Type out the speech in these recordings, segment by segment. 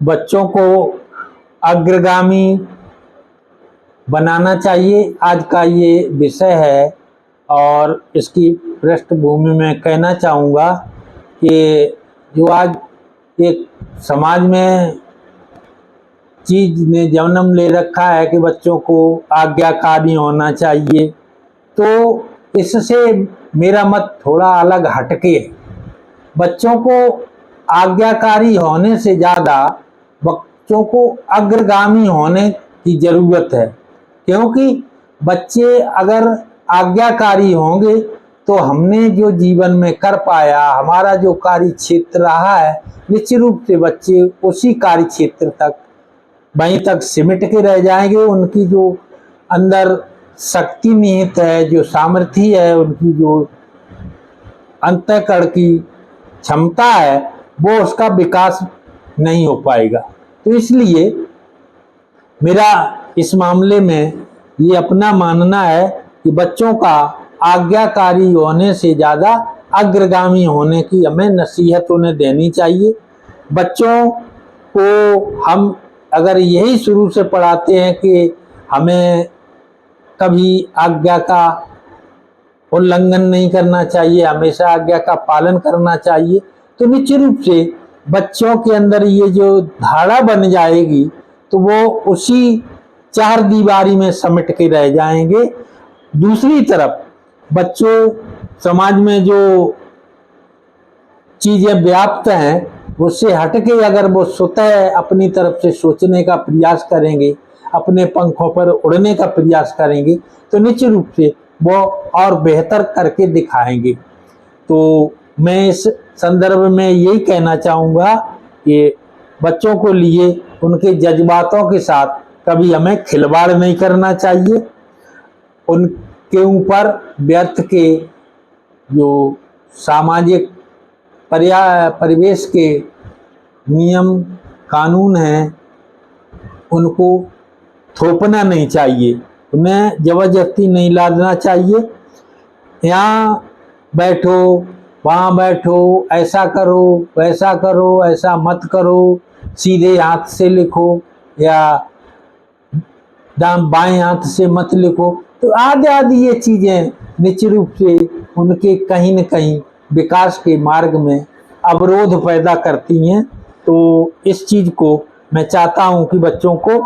बच्चों को अग्रगामी बनाना चाहिए, आज का ये विषय है। और इसकी पृष्ठभूमि में कहना चाहूँगा कि जो आज एक समाज में चीज ने जन्म ले रखा है कि बच्चों को आज्ञाकारी होना चाहिए, तो इससे मेरा मत थोड़ा अलग हटके है। बच्चों को आज्ञाकारी होने से ज़्यादा बच्चों को अग्रगामी होने की ज़रूरत है, क्योंकि बच्चे अगर आज्ञाकारी होंगे तो हमने जो जीवन में कर पाया, हमारा जो कार्य क्षेत्र रहा है, निश्चित रूप से बच्चे उसी कार्य क्षेत्र तक वहीं तक सिमट के रह जाएंगे। उनकी जो अंदर शक्ति निहित है, जो सामर्थ्य है, उनकी जो अंतःकरण की क्षमता है, वो उसका विकास नहीं हो पाएगा। तो इसलिए मेरा इस मामले में ये अपना मानना है कि बच्चों का आज्ञाकारी होने से ज़्यादा अग्रगामी होने की हमें नसीहत उन्हें देनी चाहिए। बच्चों को हम अगर यही शुरू से पढ़ाते हैं कि हमें कभी आज्ञा का उल्लंघन नहीं करना चाहिए, हमेशा आज्ञा का पालन करना चाहिए, तो निश्चित रूप से बच्चों के अंदर ये जो धारणा बन जाएगी तो वो उसी चार दीवारी में सिमट के रह जाएंगे। दूसरी तरफ बच्चों समाज में जो चीजें व्याप्त हैं उससे हटके अगर वो स्वतः अपनी तरफ से सोचने का प्रयास करेंगे, अपने पंखों पर उड़ने का प्रयास करेंगे, तो निश्चित रूप से वो और बेहतर करके दिखाएंगे। तो मैं इस संदर्भ में यही कहना चाहूँगा कि बच्चों को लिए उनके जज्बातों के साथ कभी हमें खिलवाड़ नहीं करना चाहिए। उनके ऊपर व्यर्थ के जो सामाजिक परिवेश के नियम कानून हैं उनको थोपना नहीं चाहिए, उन्हें जबरदस्ती नहीं लादना चाहिए। यहाँ बैठो, वहाँ बैठो, ऐसा करो, वैसा करो, ऐसा मत करो, सीधे हाथ से लिखो या बाएं हाथ से मत लिखो, तो आदि आदि ये चीज़ें निश्चित रूप से उनके कहीं न कहीं विकास के मार्ग में अवरोध पैदा करती हैं। तो इस चीज़ को मैं चाहता हूँ कि बच्चों को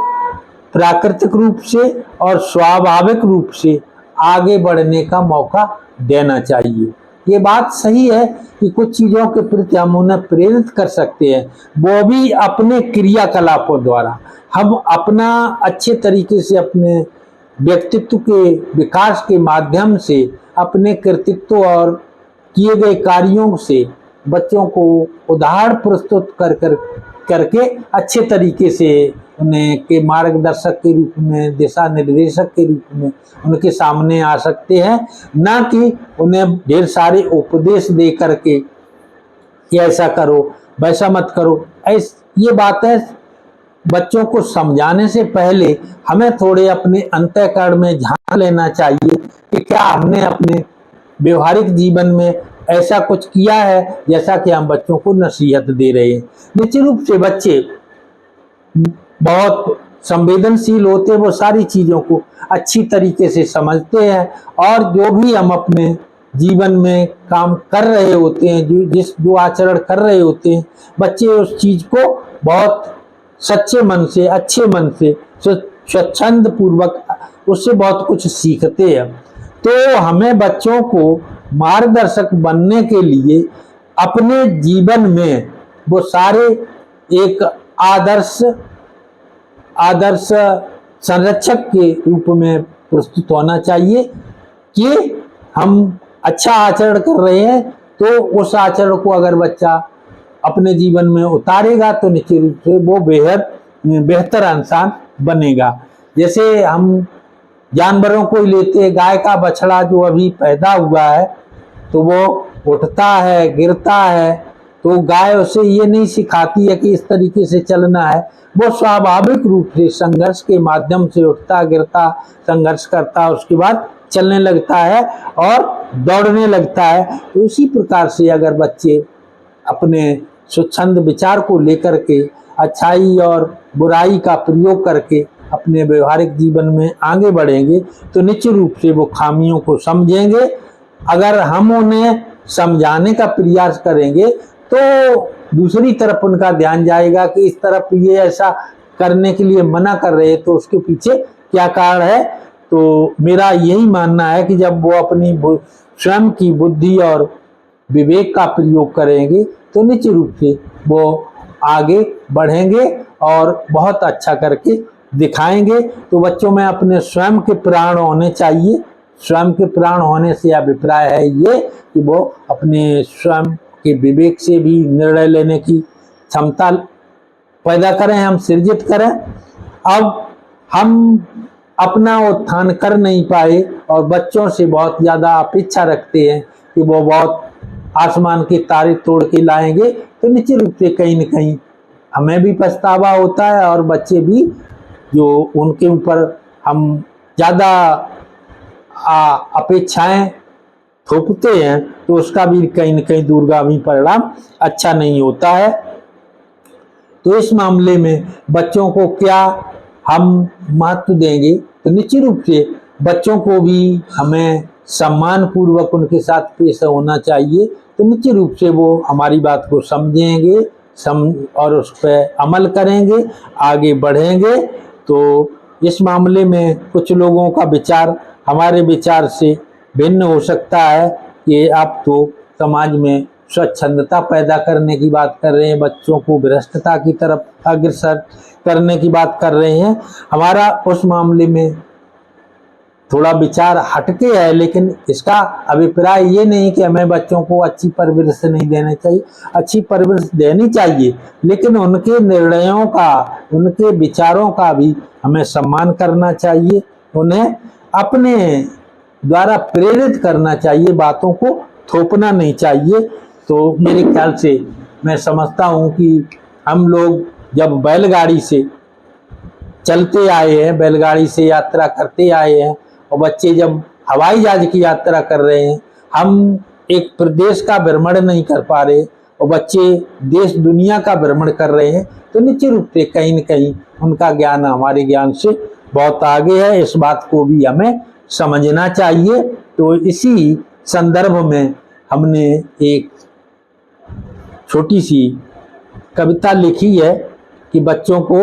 प्राकृतिक रूप से और स्वाभाविक रूप से आगे बढ़ने का मौका देना चाहिए। ये बात सही है कि कुछ चीज़ों के प्रति हम उन्हें प्रेरित कर सकते हैं, वो भी अपने क्रियाकलापों द्वारा। हम अपना अच्छे तरीके से अपने व्यक्तित्व के विकास के माध्यम से, अपने कृतित्व और किए गए कार्यों से बच्चों को उदाहरण प्रस्तुत करके अच्छे तरीके से उन्हें के मार्गदर्शक के रूप में, दिशा निर्देशक के रूप में उनके सामने आ सकते हैं, ना कि उन्हें ढेर सारे उपदेश दे करके कि ऐसा करो, वैसा मत करो। ये बातें बच्चों को समझाने से पहले हमें थोड़े अपने अंतःकरण में झांक लेना चाहिए कि क्या हमने अपने व्यवहारिक जीवन में ऐसा कुछ किया है जैसा कि हम बच्चों को नसीहत दे रहे हैं। निश्चित रूप से बच्चे बहुत संवेदनशील होते हैं, वो सारी चीज़ों को अच्छी तरीके से समझते हैं और जो भी हम अपने जीवन में काम कर रहे होते हैं, जो आचरण कर रहे होते हैं, बच्चे उस चीज़ को बहुत सच्चे मन से, अच्छे मन से, स्वच्छंद पूर्वक उससे बहुत कुछ सीखते हैं। तो हमें बच्चों को मार्गदर्शक बनने के लिए अपने जीवन में वो सारे एक आदर्श संरक्षक के रूप में प्रस्तुत होना चाहिए कि हम अच्छा आचरण कर रहे हैं, तो उस आचरण को अगर बच्चा अपने जीवन में उतारेगा तो निश्चित रूप से वो बेहतर इंसान बनेगा। जैसे हम जानवरों को ही लेते हैं, गाय का बछड़ा जो अभी पैदा हुआ है तो वो उठता है, गिरता है, तो गाय उसे ये नहीं सिखाती है कि इस तरीके से चलना है, वो स्वाभाविक रूप से संघर्ष के माध्यम से उठता, गिरता, संघर्ष करता, उसके बाद चलने लगता है और दौड़ने लगता है। तो उसी प्रकार से अगर बच्चे अपने स्वच्छंद विचार को लेकर के अच्छाई और बुराई का प्रयोग करके अपने व्यवहारिक जीवन में आगे बढ़ेंगे तो निश्चित रूप से वो खामियों को समझेंगे। अगर हम उन्हें समझाने का प्रयास करेंगे तो दूसरी तरफ उनका ध्यान जाएगा कि इस तरफ ये ऐसा करने के लिए मना कर रहे हैं तो उसके पीछे क्या कारण है। तो मेरा यही मानना है कि जब वो अपनी स्वयं की बुद्धि और विवेक का प्रयोग करेंगे तो निश्चित रूप से वो आगे बढ़ेंगे और बहुत अच्छा करके दिखाएंगे। तो बच्चों में अपने स्वयं के प्राण होने चाहिए। स्वयं के प्राण होने से अभिप्राय है ये कि वो अपने स्वयं के विवेक से भी निर्णय लेने की क्षमता पैदा करें, हम सृजित करें। अब हम अपना उत्थान कर नहीं पाए और बच्चों से बहुत ज़्यादा अपेक्षा रखते हैं कि वो बहुत आसमान के तारे तोड़ के लाएंगे तो निश्चित रूप से कहीं न कहीं हमें भी पछतावा होता है और बच्चे भी जो उनके ऊपर हम ज़्यादा अपेक्षाएं थोपते हैं तो उसका भी कहीं न कहीं दूरगामी परिणाम अच्छा नहीं होता है। तो इस मामले में बच्चों को क्या हम महत्व देंगे तो निश्चित रूप से बच्चों को भी हमें सम्मान पूर्वक उनके साथ पेश होना चाहिए। तो निश्चित रूप से वो हमारी बात को समझेंगे और उस पर अमल करेंगे, आगे बढ़ेंगे। तो इस मामले में कुछ लोगों का विचार हमारे विचार से भिन्न हो सकता है कि आप तो समाज में स्वच्छंदता पैदा करने की बात कर रहे हैं, बच्चों को भ्रष्टता की तरफ अग्रसर करने की बात कर रहे हैं। हमारा उस मामले में थोड़ा विचार हटके है, लेकिन इसका अभिप्राय ये नहीं कि हमें बच्चों को अच्छी परवरिश नहीं देनी चाहिए। अच्छी परवरिश देनी चाहिए, लेकिन उनके निर्णयों का, उनके विचारों का भी हमें सम्मान करना चाहिए। उन्हें अपने द्वारा प्रेरित करना चाहिए, बातों को थोपना नहीं चाहिए। तो मेरे ख्याल से मैं समझता हूँ कि हम लोग जब बैलगाड़ी से चलते आए हैं, बैलगाड़ी से यात्रा करते आए हैं और बच्चे जब हवाई जहाज की यात्रा कर रहे हैं, हम एक प्रदेश का भ्रमण नहीं कर पा रहे और बच्चे देश दुनिया का भ्रमण कर रहे हैं तो निश्चित रूप से कहीं न कहीं उनका ज्ञान हमारे ज्ञान से बहुत आगे है। इस बात को भी हमें समझना चाहिए। तो इसी संदर्भ में हमने एक छोटी सी कविता लिखी है कि बच्चों को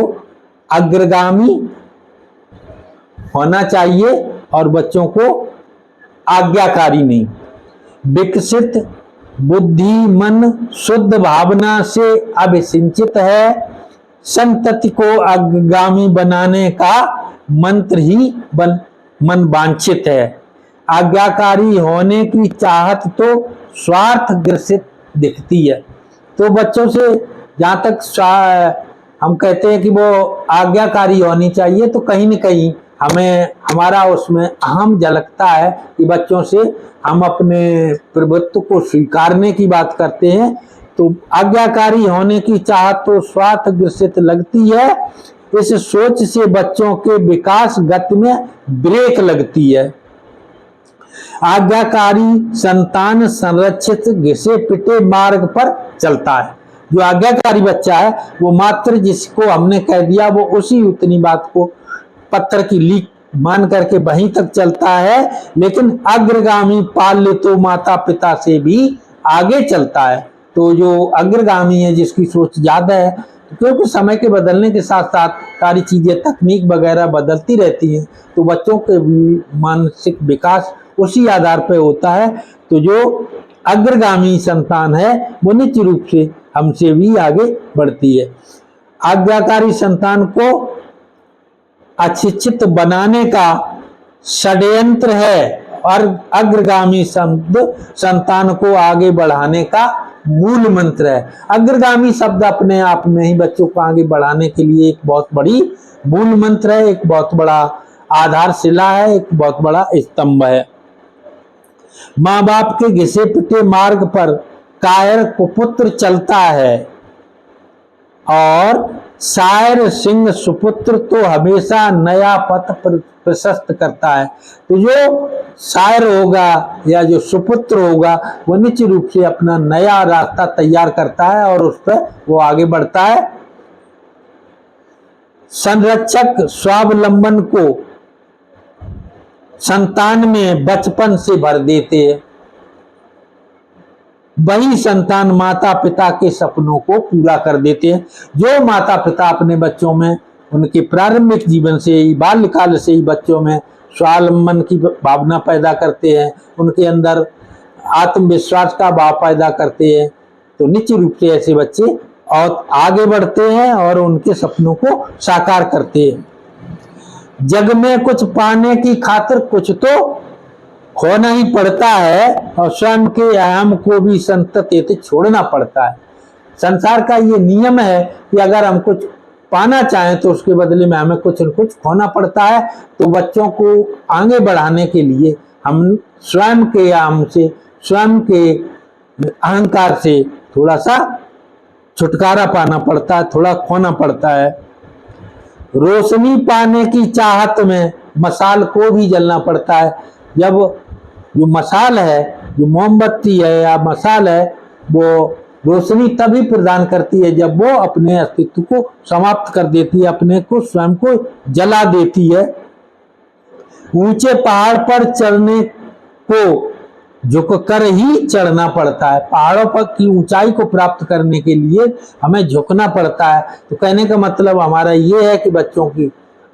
अग्रगामी होना चाहिए और बच्चों को आज्ञाकारी नहीं। विकसित बुद्धि मन शुद्ध भावना से अभिसिंचित है, संतति को अग्रगामी बनाने का मंत्र ही मन वांछित है। आज्ञाकारी होने की चाहत तो स्वार्थ ग्रसित दिखती है। तो बच्चों से जहाँ तक हम कहते हैं कि वो आज्ञाकारी होनी चाहिए तो कहीं न कहीं हमें हमारा उसमें अहम झलकता है कि बच्चों से हम अपने प्रभुत्व को स्वीकारने की बात करते हैं। तो आज्ञाकारी होने की चाहत तो स्वार्थ ग्रसित लगती है, इस सोच से बच्चों के विकास गति में ब्रेक लगती है। आज्ञाकारी संतान संरक्षित घिसे पिटे मार्ग पर चलता है। जो आज्ञाकारी बच्चा है वो मात्र जिसको हमने कह दिया वो उसी उतनी बात को पत्थर की लीक मान करके वहीं तक चलता है, लेकिन अग्रगामी पाल्य तो माता पिता से भी आगे चलता है। तो जो अग्रगामी है, जिसकी सोच ज्यादा है, क्योंकि समय के बदलने के साथ साथ सारी चीजें तकनीक वगैरह बदलती रहती हैं, तो बच्चों के मानसिक विकास उसी आधार पर होता है। तो जो अग्रगामी संतान है वो निश्चित रूप से हमसे भी आगे बढ़ती है। आज्ञाकारी संतान को अशिक्षित बनाने का षड्यंत्र है और अग्रगामी संतान को आगे बढ़ाने का मूल मंत्र है। अग्रगामी शब्द अपने आप में ही बच्चों को आगे बढ़ाने के लिए एक बहुत बड़ी मूल मंत्र है, एक बहुत बड़ा आधारशिला है, एक बहुत बड़ा स्तंभ है। माँ बाप के घिसे पिटे मार्ग पर कायर कुपुत्र चलता है और शायर सिंह सुपुत्र तो हमेशा नया पथ प्रशस्त करता है। तो जो शायर होगा या जो सुपुत्र होगा वो निश्चित रूप से अपना नया रास्ता तैयार करता है और उस पर वो आगे बढ़ता है। संरक्षक स्वावलंबन को संतान में बचपन से भर देते हैं। वही संतान माता पिता के सपनों को पूरा कर देते हैं। जो माता पिता अपने बच्चों में उनके प्रारंभिक जीवन से ही, बाल्यकाल से ही बच्चों में स्वावलंबन की भावना पैदा करते हैं, उनके अंदर आत्मविश्वास का भाव पैदा करते हैं, तो निश्चित रूप से ऐसे बच्चे और आगे बढ़ते हैं और उनके सपनों को साकार करते हैं। जग में कुछ पाने की खातिर कुछ तो खोना ही पड़ता है और स्वयं के आयाम को भी संतत छोड़ना पड़ता है। संसार का ये नियम है कि अगर हम कुछ पाना चाहें तो उसके बदले में हमें कुछ न कुछ खोना पड़ता है। तो बच्चों को आगे बढ़ाने के लिए हम स्वयं के आयाम से, स्वयं के अहंकार से थोड़ा सा छुटकारा पाना पड़ता है, थोड़ा खोना पड़ता है। रोशनी पाने की चाहत में मशाल को भी जलना पड़ता है। जब जो मशाल है, जो मोमबत्ती है या मशाल है, वो रोशनी तभी प्रदान करती है जब वो अपने अस्तित्व को समाप्त कर देती है, अपने को स्वयं को जला देती है। ऊंचे पहाड़ पर चढ़ने को झुककर ही चढ़ना पड़ता है। पहाड़ों पर की ऊंचाई को प्राप्त करने के लिए हमें झुकना पड़ता है। तो कहने का मतलब हमारा ये है कि बच्चों की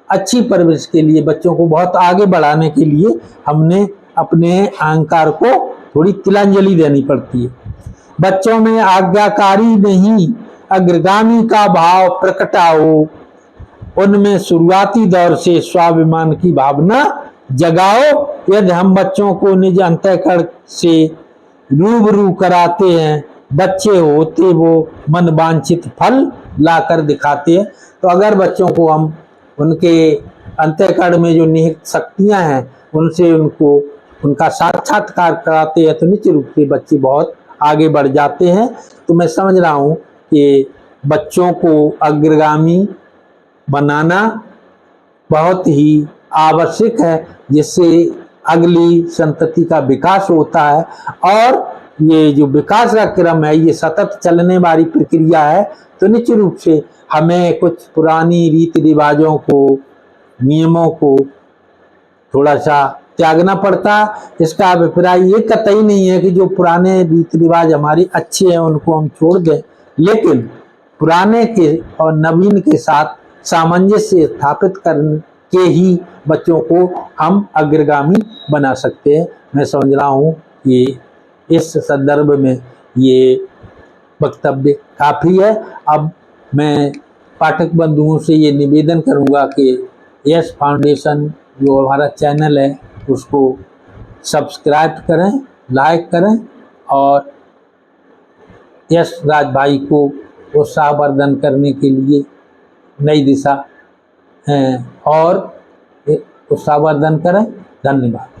अच्छी परवरिश के लिए, बच्चों को बहुत आगे बढ़ाने के लिए हमने अपने अहंकार को थोड़ी तिलांजलि देनी पड़ती है। बच्चों में आज्ञाकारी नहीं अग्रगामी का भाव प्रकटाओ, उनमें शुरुआती दौर से स्वाभिमान की भावना जगाओ। यदि हम बच्चों को निज अंतःकरण से रूबरू कराते हैं, बच्चे होते वो मन वांछित फल लाकर दिखाते हैं। तो अगर बच्चों को हम उनके अंतःकरण में जो निहित शक्तियां हैं उनसे उनको उनका साक्षात्कार कराते हैं तो निश्चित रूप से बच्चे बहुत आगे बढ़ जाते हैं। तो मैं समझ रहा हूँ कि बच्चों को अग्रगामी बनाना बहुत ही आवश्यक है, जिससे अगली संतति का विकास होता है। और ये जो विकास का क्रम है ये सतत चलने वाली प्रक्रिया है। तो निश्चित रूप से हमें कुछ पुरानी रीति रिवाजों को, नियमों को थोड़ा सा त्यागना पड़ता है। इसका अभिप्राय ये कतई नहीं है कि जो पुराने रीति रिवाज हमारे अच्छे हैं उनको हम छोड़ दें, लेकिन पुराने के और नवीन के साथ सामंजस्य स्थापित करके ही बच्चों को हम अग्रगामी बना सकते हैं। मैं समझ रहा हूँ कि इस संदर्भ में ये वक्तव्य काफ़ी है। अब मैं पाठक बंधुओं से ये निवेदन करूँगा कि यस फाउंडेशन जो हमारा चैनल है उसको सब्सक्राइब करें, लाइक करें और यश राज भाई को उत्साहवर्धन करने के लिए नई दिशा और उत्साहवर्धन करें। धन्यवाद।